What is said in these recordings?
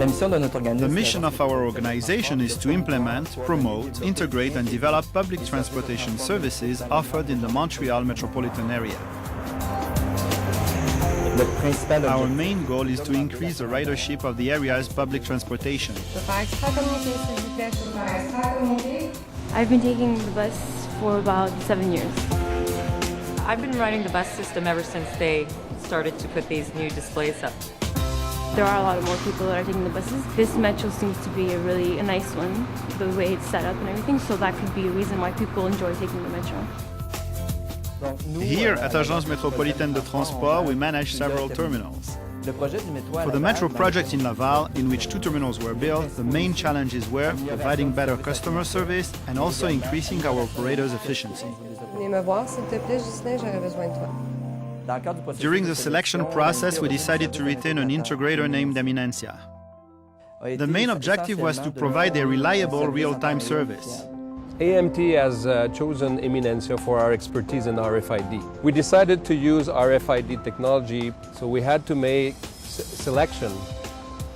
The mission of our organization is to implement, promote, integrate and develop public transportation services offered in the Montreal metropolitan area. Our main goal is to increase the ridership of the area's public transportation. I've been taking the bus for about 7 years. I've been riding the bus system ever since they started to put these new displays up. There are a lot more people that are taking the buses. This metro seems to be a nice one, the way it's set up and everything, so that could be a reason why people enjoy taking the metro. Here at Agence Métropolitaine de Transport, we manage several terminals. For the metro project in Laval, in which 2 terminals were built, the main challenges were providing better customer service and also increasing our operators' efficiency. During the selection process, we decided to retain an integrator named Eminencia. The main objective was to provide a reliable real-time service. AMT has chosen Eminencia for our expertise in RFID. We decided to use RFID technology, so we had to make selection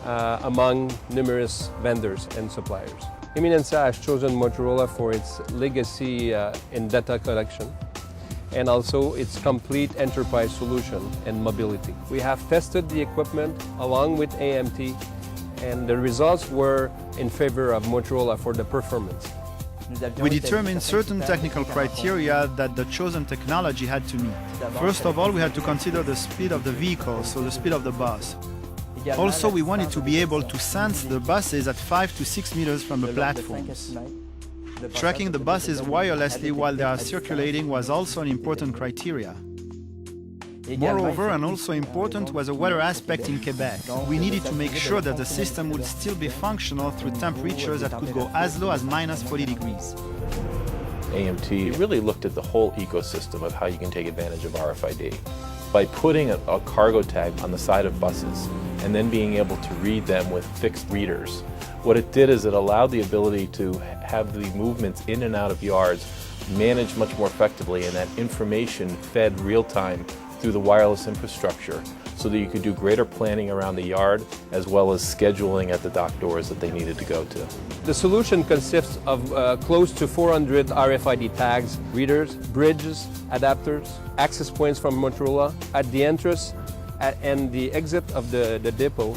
among numerous vendors and suppliers. Eminencia has chosen Motorola for its legacy in data collection and also its complete enterprise solution and mobility. We have tested the equipment along with AMT, and the results were in favor of Motorola for the performance. We determined certain technical criteria that the chosen technology had to meet. First of all, we had to consider the speed of the vehicle, so the speed of the bus. Also, we wanted to be able to sense the buses at 5 to 6 meters from the platforms. Tracking the buses wirelessly while they are circulating was also an important criteria. Moreover, and also important, was a weather aspect in Quebec. We needed to make sure that the system would still be functional through temperatures that could go as low as minus 40 degrees. AMT really looked at the whole ecosystem of how you can take advantage of RFID. By putting a cargo tag on the side of buses and then being able to read them with fixed readers, what it did is it allowed the ability to have the movements in and out of yards managed much more effectively, and that information fed real-time through the wireless infrastructure so that you could do greater planning around the yard as well as scheduling at the dock doors that they needed to go to. The solution consists of close to 400 RFID tags, readers, bridges, adapters, access points from Motorola. At the entrance and the exit of the depot,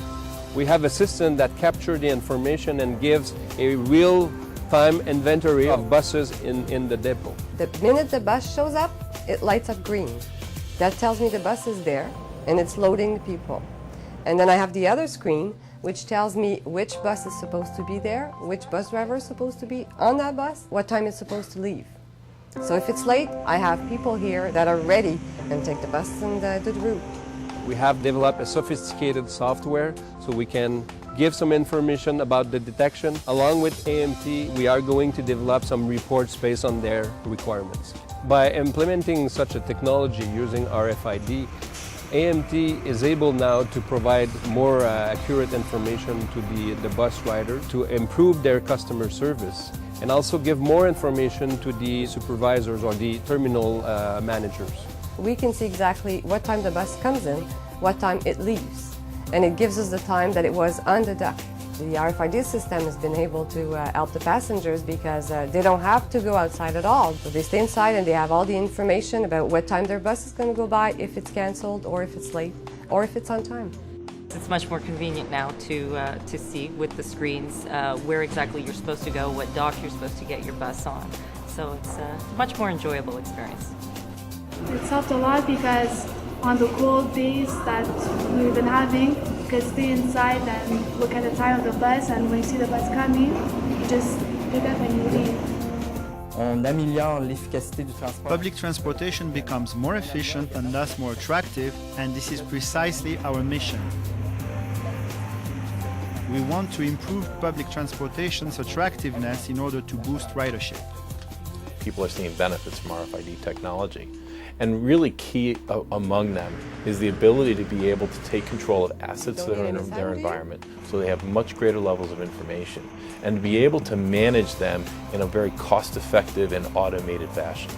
we have a system that captures the information and gives a real-time inventory of buses in the depot. The minute the bus shows up, it lights up green. That tells me the bus is there and it's loading the people. And then I have the other screen which tells me which bus is supposed to be there, which bus driver is supposed to be on that bus, what time it's supposed to leave. So if it's late, I have people here that are ready and take the bus and do the route. We have developed a sophisticated software so we can give some information about the detection. Along with AMT, we are going to develop some reports based on their requirements. By implementing such a technology using RFID, AMT is able now to provide more accurate information to the bus rider to improve their customer service and also give more information to the supervisors or the terminal managers. We can see exactly what time the bus comes in, what time it leaves, and it gives us the time that it was on the dock. The RFID system has been able to help the passengers because they don't have to go outside at all. So they stay inside and they have all the information about what time their bus is going to go by, if it's cancelled or if it's late or if it's on time. It's much more convenient now to see with the screens where exactly you're supposed to go, what dock you're supposed to get your bus on. So it's a much more enjoyable experience. It's helped a lot because on the cold days that we've been having, you can stay inside and look at the time of the bus, and when you see the bus coming, you just pick up and you leave. Public transportation becomes more efficient and thus more attractive, and this is precisely our mission. We want to improve public transportation's attractiveness in order to boost ridership. People are seeing benefits from RFID technology. And really key among them is the ability to be able to take control of assets that are in their environment, so they have much greater levels of information, and be able to manage them in a very cost-effective and automated fashion.